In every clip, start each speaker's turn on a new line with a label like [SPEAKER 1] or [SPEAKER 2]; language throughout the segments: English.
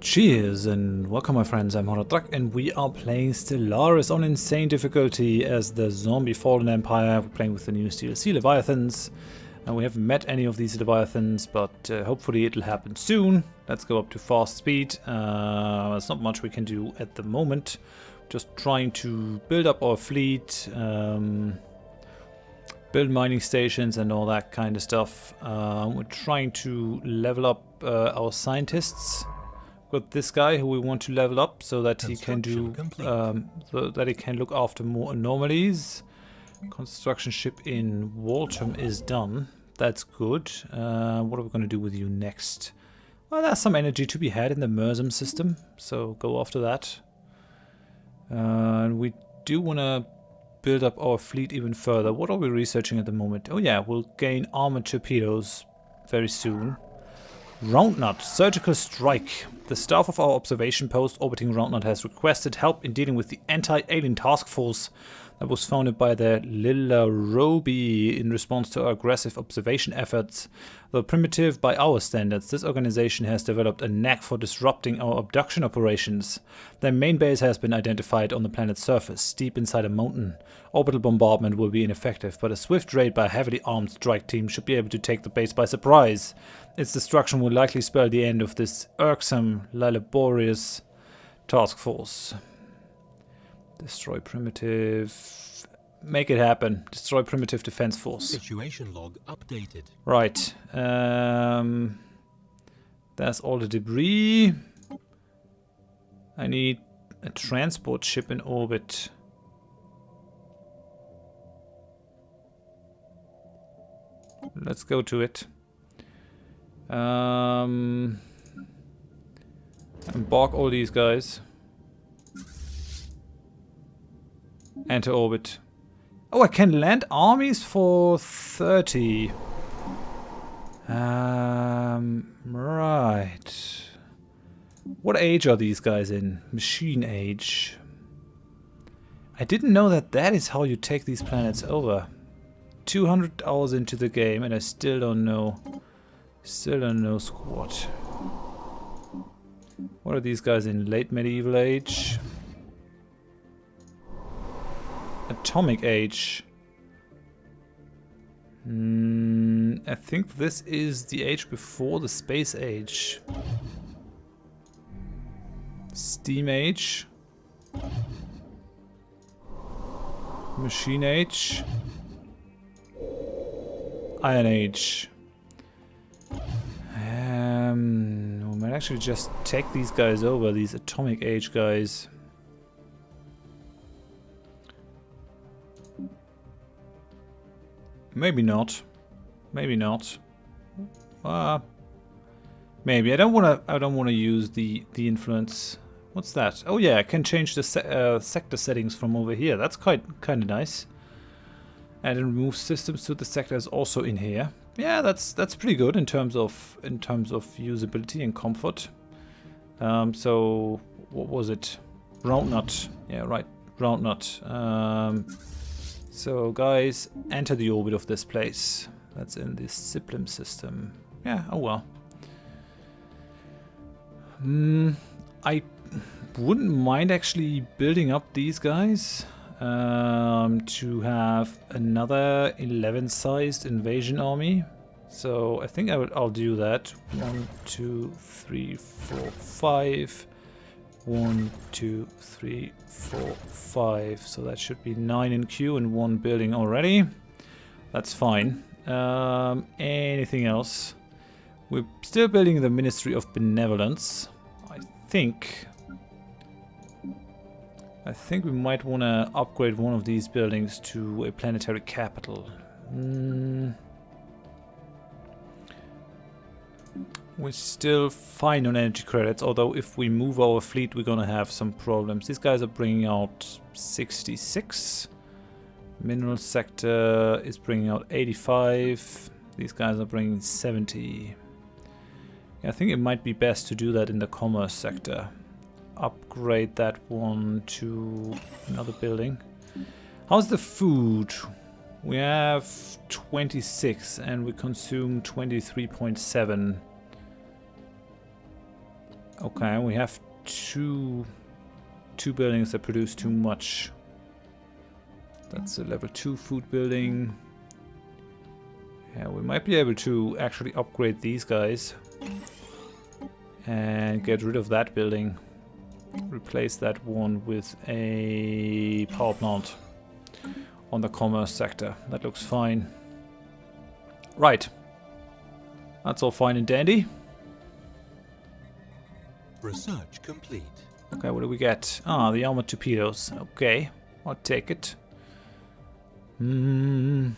[SPEAKER 1] Cheers and welcome my friends, I'm Horath and we are playing Stellaris on insane difficulty as the zombie fallen empire. We're playing with the new DLC Leviathans and we haven't met any of these Leviathans, but hopefully it'll happen soon. Let's go up to fast speed. There's not much we can do at the moment. Just trying to build up our fleet, build mining stations and all that kind of stuff. We're trying to level up our scientists. Got this guy who we want to level up so that he can do so that he can look after more anomalies. Construction ship in Waltham is done. That's good. What are we going to do with you next? Well, there's some energy to be had in the Mersum system, so go after that. And we do want to build up our fleet even further. What are we researching at the moment? Oh yeah, we'll gain armored torpedoes very soon. Roundnut, surgical strike. The staff of our observation post orbiting Roundnut has requested help in dealing with the anti-alien task force that was founded by the Lillarobi in response to our aggressive observation efforts. Though primitive by our standards, this organization has developed a knack for disrupting our abduction operations. Their main base has been identified on the planet's surface, deep inside a mountain. Orbital bombardment will be ineffective, but a swift raid by a heavily armed strike team should be able to take the base by surprise. Its destruction will likely spell the end of this irksome, laborious task force. Destroy primitive. Make it happen. Destroy primitive defense force.
[SPEAKER 2] Situation log updated.
[SPEAKER 1] Right. That's all the debris. I need a transport ship in orbit. Let's go to it. Embark all these guys. Enter orbit. Oh, I can land armies for 30. Right. What age are these guys in? Machine age. I didn't know that that is how you take these planets over. 200 hours into the game and I still don't know. Still don't know squat. What are these guys in? Late medieval age? Atomic age. I think this is the age before the space age. Steam age. Machine age. Iron age. We might actually just take these guys over, these atomic age guys. Maybe not. Maybe not. Maybe. I don't wanna use the influence. What's that? Oh yeah, I can change the sector settings from over here. That's kind of nice. And remove systems to the sector is also in here. Yeah, that's pretty good in terms of usability and comfort. So what was it? Roundnut. Yeah, right. Roundnut. So guys, enter the orbit of this place. That's in the Siplum system. Yeah, oh well. I wouldn't mind actually building up these guys to have another 11-sized invasion army. So I think I'll do that. 1, 2, 3, 4, 5. 1, 2, 3, 4, 5. So that should be 9 in queue and 1 building already. That's fine. Anything else? We're still building the Ministry of Benevolence. I think we might want to upgrade one of these buildings to a planetary capital. We're still fine on energy credits, although if we move our fleet we're gonna have some problems. These guys are bringing out 66. Mineral sector is bringing out 85. These guys are bringing 70. Yeah, I think it might be best to do that in the commerce sector. Upgrade that one to another building. How's the food? We have 26 and we consume 23.7. Okay, we have two buildings that produce too much. That's a level 2 food building. Yeah, we might be able to actually upgrade these guys and get rid of that building. Replace that one with a power plant on the commerce sector. That looks fine. Right. That's all fine and dandy.
[SPEAKER 2] Research complete.
[SPEAKER 1] Okay, what do we get? Ah, the armored torpedoes. Okay, I'll take it. I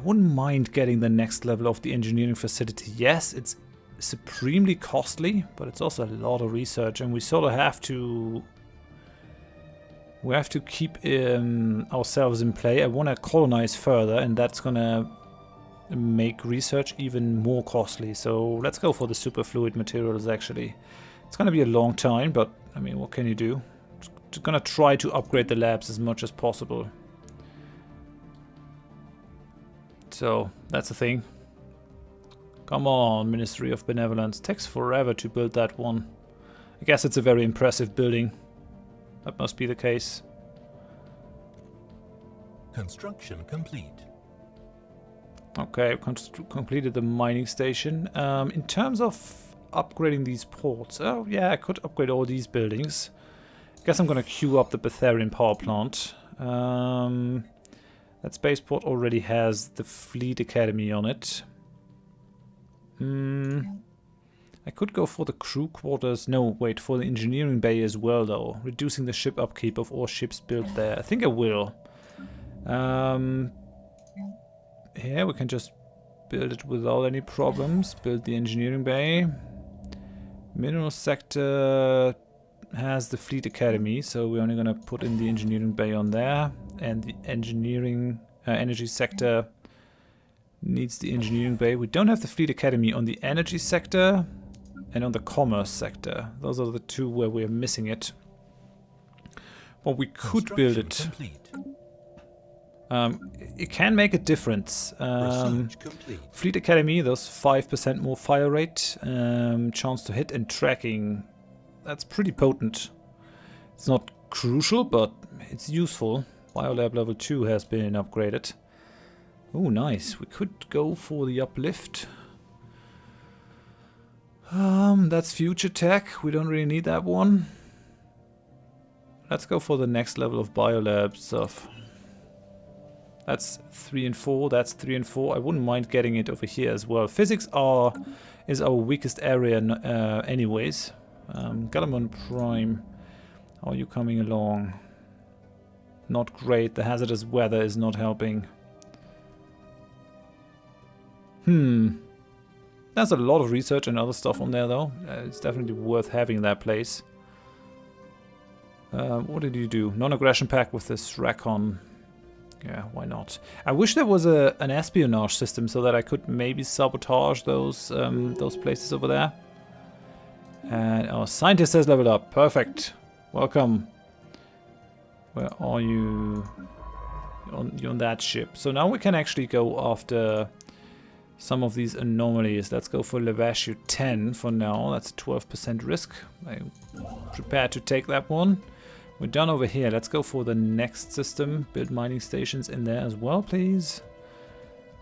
[SPEAKER 1] wouldn't mind getting the next level of the engineering facility. Yes, it's supremely costly, but it's also a lot of research, and we sort of have to... We have to keep ourselves in play. I want to colonize further, and that's gonna make research even more costly. So let's go for the superfluid materials, actually. It's gonna be a long time, but I mean, what can you do? Just gonna try to upgrade the labs as much as possible. So that's the thing. Come on, Ministry of Benevolence. Takes forever to build that one. I guess it's a very impressive building. That must be the case.
[SPEAKER 2] Construction complete.
[SPEAKER 1] Okay, completed the mining station. In terms of upgrading these ports, oh yeah, I could upgrade all these buildings. I guess I'm gonna queue up the Betharian power plant. That spaceport already has the Fleet Academy on it. I could go for the crew quarters. No, wait, for the engineering bay as well, though. Reducing the ship upkeep of all ships built there. I think I will. Here we can just build it without any problems. Build the engineering bay. Mineral sector has the Fleet Academy, so we're only gonna put in the engineering bay on there. And the engineering energy sector needs the engineering bay. We don't have the Fleet Academy on the energy sector and on the commerce sector. Those are the two where we're missing it. But we could build it. It can make a difference. Fleet Academy, those 5% more fire rate, chance to hit, and tracking. That's pretty potent. It's not crucial, but it's useful. Biolab level 2 has been upgraded. Oh, nice. We could go for the uplift. That's future tech. We don't really need that one. Let's go for the next level of biolab stuff. That's 3 and 4. That's 3 and 4. I wouldn't mind getting it over here as well. Physics is our weakest area, anyways. Galamon Prime, how are you coming along? Not great. The hazardous weather is not helping. There's a lot of research and other stuff on there, though. It's definitely worth having that place. What did you do? Non-aggression pack with this Racon. Yeah, why not? I wish there was an espionage system so that I could maybe sabotage those places over there. And our scientist has leveled up. Perfect. Welcome. Where are you? You're on that ship. So now we can actually go after some of these anomalies. Let's go for Leviathan 10 for now. That's a 12% risk. I'm prepared to take that one. We're done over here. Let's go for the next system. Build mining stations in there as well, please.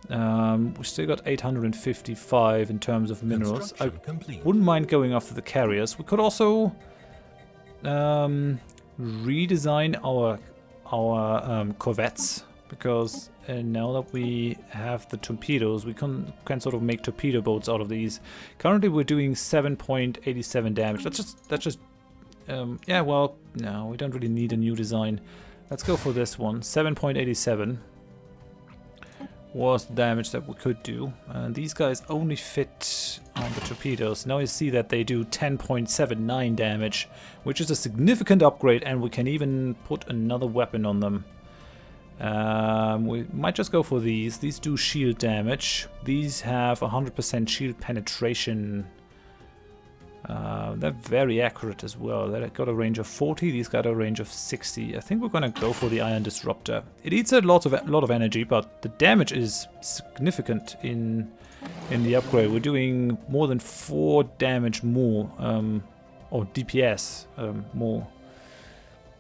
[SPEAKER 1] We still got 855 in terms of minerals. I wouldn't mind going after the carriers. We could also redesign our corvettes, because now that we have the torpedoes, we can sort of make torpedo boats out of these. Currently, we're doing 7.87 damage. That's just yeah, well, no, we don't really need a new design. Let's go for this one. 7.87 was the damage that we could do. And these guys only fit on the torpedoes. Now you see that they do 10.79 damage, which is a significant upgrade, and we can even put another weapon on them. We might just go for these. These do shield damage. These have 100% shield penetration. They're very accurate as well. They got a range of 40, these got a range of 60. I think we're gonna go for the Iron Disruptor. It eats a lot of energy, but the damage is significant in in the upgrade. We're doing more than 4 damage more, or DPS more.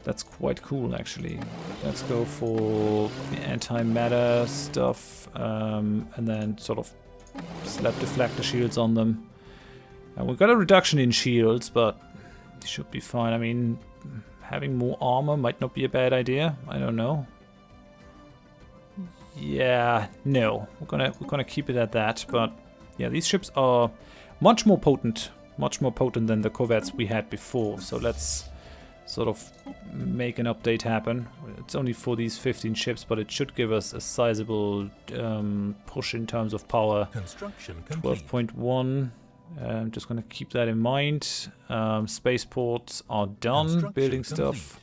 [SPEAKER 1] That's quite cool, actually. Let's go for the antimatter stuff, and then sort of slap deflector shields on them. And we've got a reduction in shields, but it should be fine. I mean, having more armor might not be a bad idea. I don't know. Yeah, no, we're gonna keep it at that. But yeah, these ships are much more potent than the corvettes we had before. So let's sort of make an update happen. It's only for these 15 ships, but it should give us a sizable push in terms of power.
[SPEAKER 2] Construction complete.
[SPEAKER 1] 12.1. I'm just gonna keep that in mind. Spaceports are done. Building stuff.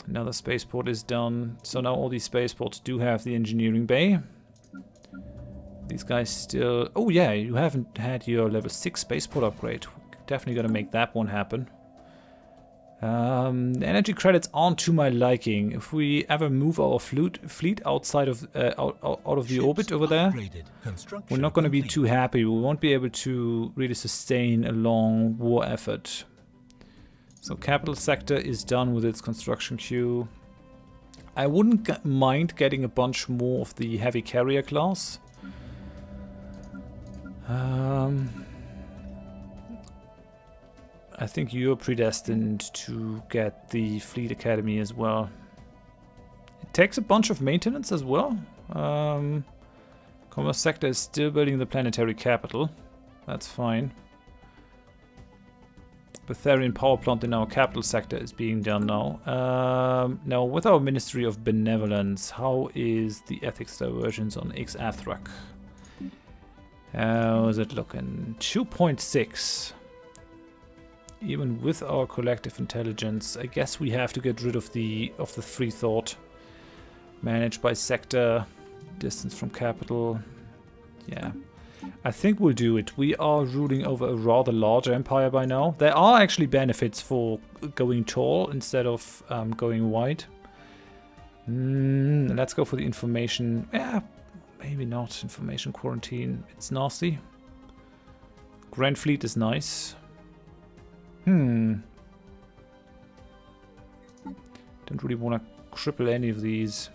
[SPEAKER 1] Another spaceport is done. So now all these spaceports do have the engineering bay. These guys still... Oh yeah, you haven't had your level 6 spaceport upgrade. Definitely gonna make that one happen. The energy credits aren't to my liking. If we ever move our fleet outside of out of the orbit over there, we're not gonna be too happy. We won't be able to really sustain a long war effort. So capital sector is done with its construction queue. I wouldn't mind getting a bunch more of the heavy carrier class. I think you're predestined to get the Fleet Academy as well. It takes a bunch of maintenance as well. Commerce sector is still building the planetary capital. That's fine. Betharian power plant in our capital sector is being done now. Now, with our Ministry of Benevolence, how is the ethics divergence on X-Athrak? How is it looking? 2.6. Even with our collective intelligence, I guess we have to get rid of the free thought. Managed by sector, distance from capital. Yeah. I think we'll do it. We are ruling over a rather large empire by now. There are actually benefits for going tall instead of going wide. Let's go for the information. Yeah, maybe not. Information quarantine. It's nasty. Grand Fleet is nice. Don't really want to cripple any of these.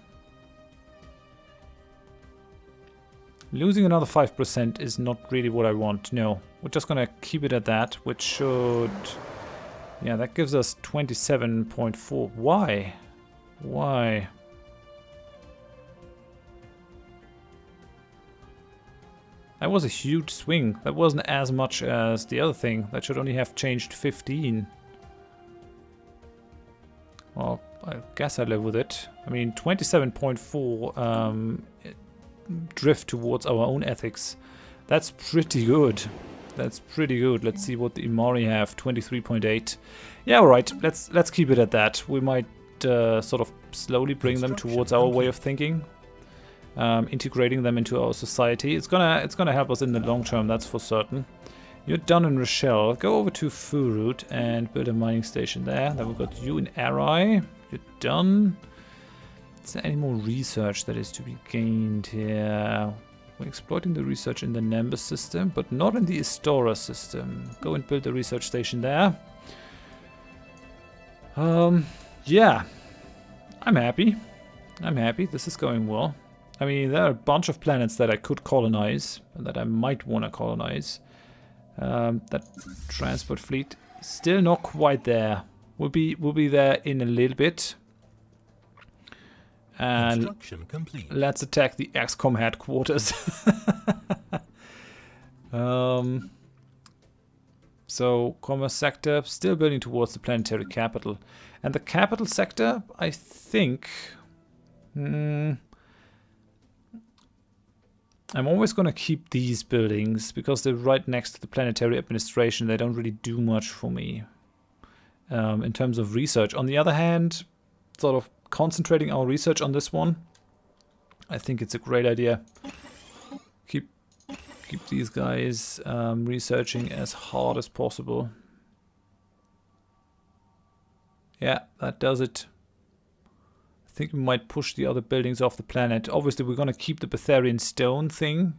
[SPEAKER 1] Losing another 5% is not really what I want. No, we're just gonna keep it at that, which should... Yeah, that gives us 27.4. Why? Why? That was a huge swing. That wasn't as much as the other thing. That should only have changed 15. Well, I guess I live with it. I mean, 27.4 drift towards our own ethics. That's pretty good. That's pretty good. Let's see what the Imari have. 23.8. Yeah, alright. Let's keep it at that. We might sort of slowly bring them towards our way of thinking. Integrating them into our society. It's gonna help us in the long term, that's for certain. You're done in Rochelle. Go over to Furut and build a mining station there. Then we've got you in Arai. You're done. Is there any more research that is to be gained here? We're exploiting the research in the Nimbus system, but not in the Istora system. Go and build the research station there. Yeah. I'm happy. I'm happy. This is going well. I mean, there are a bunch of planets that I could colonize, and that I might want to colonize. That transport fleet still not quite there. We'll be there in a little bit. And let's attack the XCOM headquarters. So commerce sector still building towards the planetary capital, and the capital sector, I think. I'm always going to keep these buildings because they're right next to the planetary administration. They don't really do much for me in terms of research. On the other hand, sort of concentrating our research on this one, I think it's a great idea. Keep these guys researching as hard as possible. Yeah, that does it. I think we might push the other buildings off the planet. Obviously, we're going to keep the Betharian stone thing.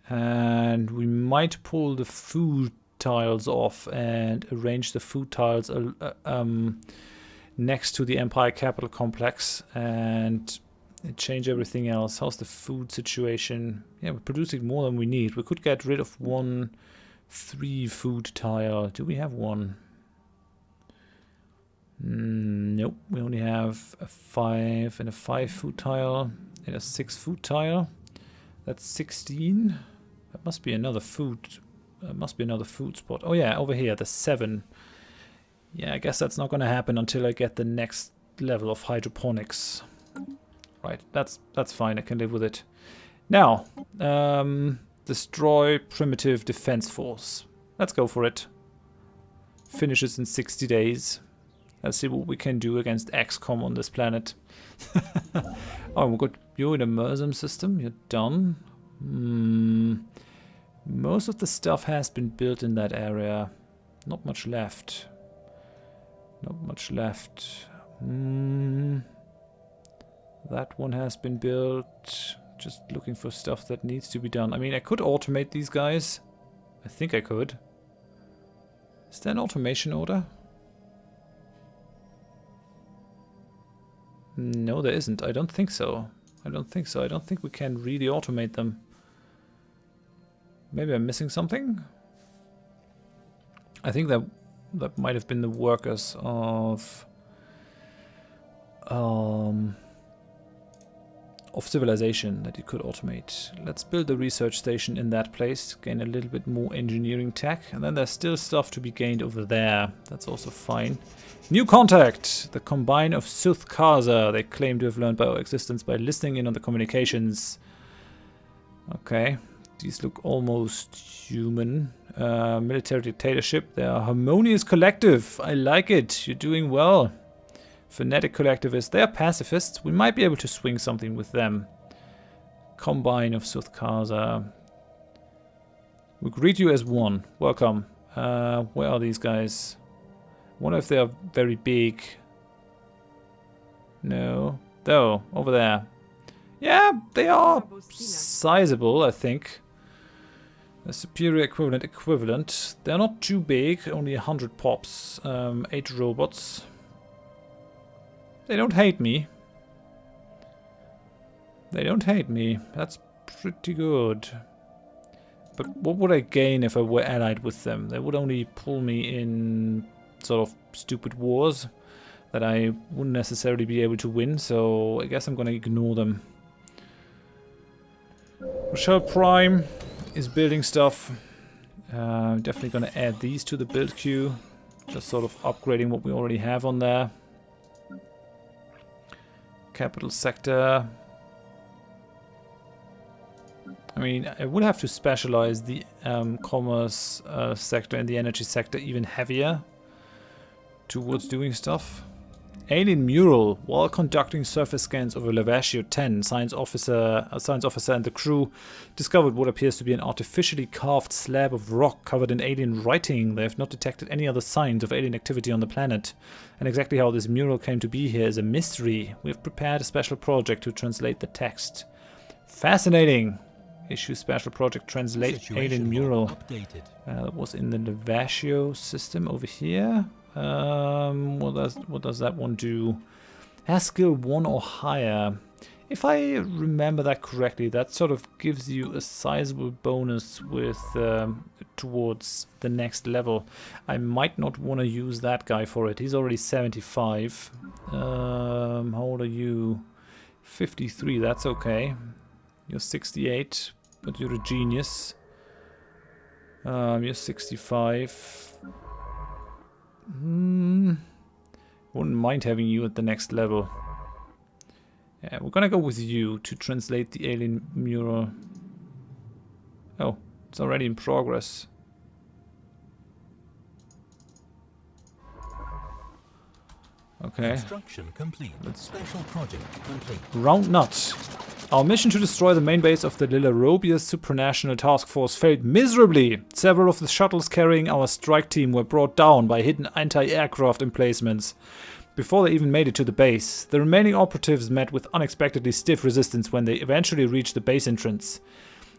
[SPEAKER 1] And we might pull the food tiles off and arrange the food tiles next to the Empire Capital Complex and change everything else. How's the food situation? Yeah, we're producing more than we need. We could get rid of 3 food tile. Do we have one? Nope, we only have a 5 and a 5 food tile and a 6 food tile. That's 16. That must be another food. Must be another food spot. Oh yeah, over here, the 7. Yeah, I guess that's not going to happen until I get the next level of hydroponics. Right, that's fine. I can live with it. Now, destroy primitive defense force. Let's go for it. Finishes in 60 days. Let's see what we can do against XCOM on this planet. Oh, we got you in a Mersum system. You're done. Most of the stuff has been built in that area. Not much left. Not much left. That one has been built. Just looking for stuff that needs to be done. I mean, I could automate these guys. I think I could. Is there an automation order? No, there isn't. I don't think so. I don't think so. I don't think we can really automate them. Maybe I'm missing something? I think that might have been the workers of civilization that you could automate. Let's build the research station in that place, gain a little bit more engineering tech, and then there's still stuff to be gained over there. That's also fine. New contact! The Combine of Suth-Kaza. They claim to have learned by our existence by listening in on the communications. Okay, these look almost human. Military dictatorship. They are a harmonious collective. I like it. You're doing well. Fanatic collectivists. They are pacifists. We might be able to swing something with them. Combine of Suth-Kaza. We greet you as one. Welcome. Where are these guys? I wonder if they are very big. No. Oh, over there. Yeah, they are sizable, I think. A superior equivalent. They're not too big. Only 100 pops. 8 robots. They don't hate me. They don't hate me. That's pretty good. But what would I gain if I were allied with them? They would only pull me in sort of stupid wars that I wouldn't necessarily be able to win, so I guess I'm gonna ignore them. Rochelle Prime is building stuff. Definitely gonna add these to the build queue. Just sort of upgrading what we already have on there. Capital sector. I mean, I would have to specialize the commerce sector and the energy sector even heavier towards doing stuff. Alien mural. While conducting surface scans over Leviathan 10, a science officer and the crew discovered what appears to be an artificially carved slab of rock covered in alien writing. They have not detected any other signs of alien activity on the planet. And exactly how this mural came to be here is a mystery. We have prepared a special project to translate the text. Fascinating. Issue special project translate alien mural. That was in the Leviathan system over here. What does that one do? Has skill 1 or higher. If I remember that correctly, that sort of gives you a sizable bonus with towards the next level. I might not want to use that guy for it. He's already 75. How old are you? 53. That's okay. You're 68, but you're a genius. You're 65. Wouldn't mind having you at the next level. Yeah, we're gonna go with you to translate the alien mural. Oh, it's already in progress. Okay.
[SPEAKER 2] Construction complete. Special project complete.
[SPEAKER 1] Round nuts. Our mission to destroy the main base of the Lilarobius supranational task force failed miserably. Several of the shuttles carrying our strike team were brought down by hidden anti-aircraft emplacements. before they even made it to the base. The remaining operatives met with unexpectedly stiff resistance when they eventually reached the base entrance.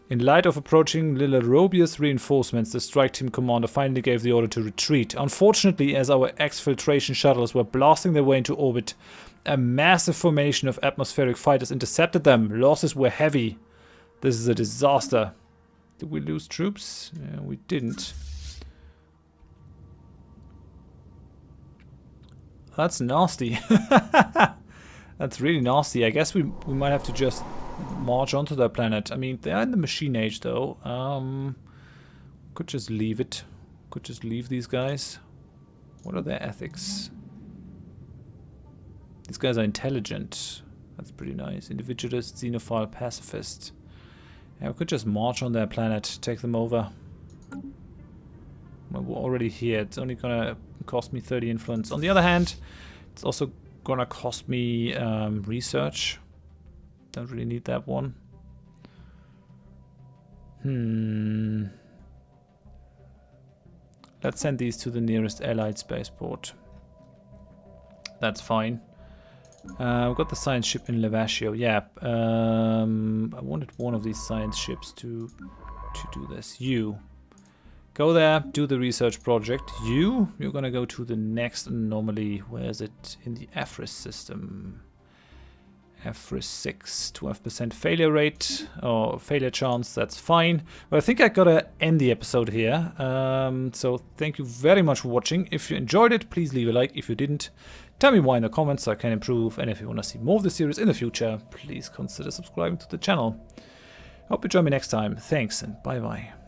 [SPEAKER 1] In light of approaching Lilarobius reinforcements, the strike team commander finally gave the order to retreat. Unfortunately, as our exfiltration shuttles were blasting their way into orbit, a massive formation of atmospheric fighters intercepted them. Losses were heavy. This is a disaster. Did we lose troops? Yeah, we didn't. That's nasty. That's really nasty. I guess we might have to just march onto their planet. I mean, they are in the machine age, though. Could just leave it. Could just leave these guys. What are their ethics? These guys are intelligent. That's pretty nice. Individualist, xenophile, pacifist. Yeah, we could just march on their planet, take them over. Well, we're already here. It's only gonna cost me 30 influence. On the other hand, it's also gonna cost me research. Don't really need that one. Let's send these to the nearest allied spaceport. That's fine. We've got the science ship in Levatio. Yeah, I wanted one of these science ships to do this. You go there, do the research project. You're gonna go to the next anomaly. Where is it? In the Afris system. Afris 6, 12% failure rate or failure chance. That's fine. But I think I gotta end the episode here. So thank you very much for watching. If you enjoyed it, please leave a like. If you didn't, tell me why in the comments so I can improve. And if you want to see more of the series in the future, please consider subscribing to the channel. Hope you join me next time. Thanks and bye bye.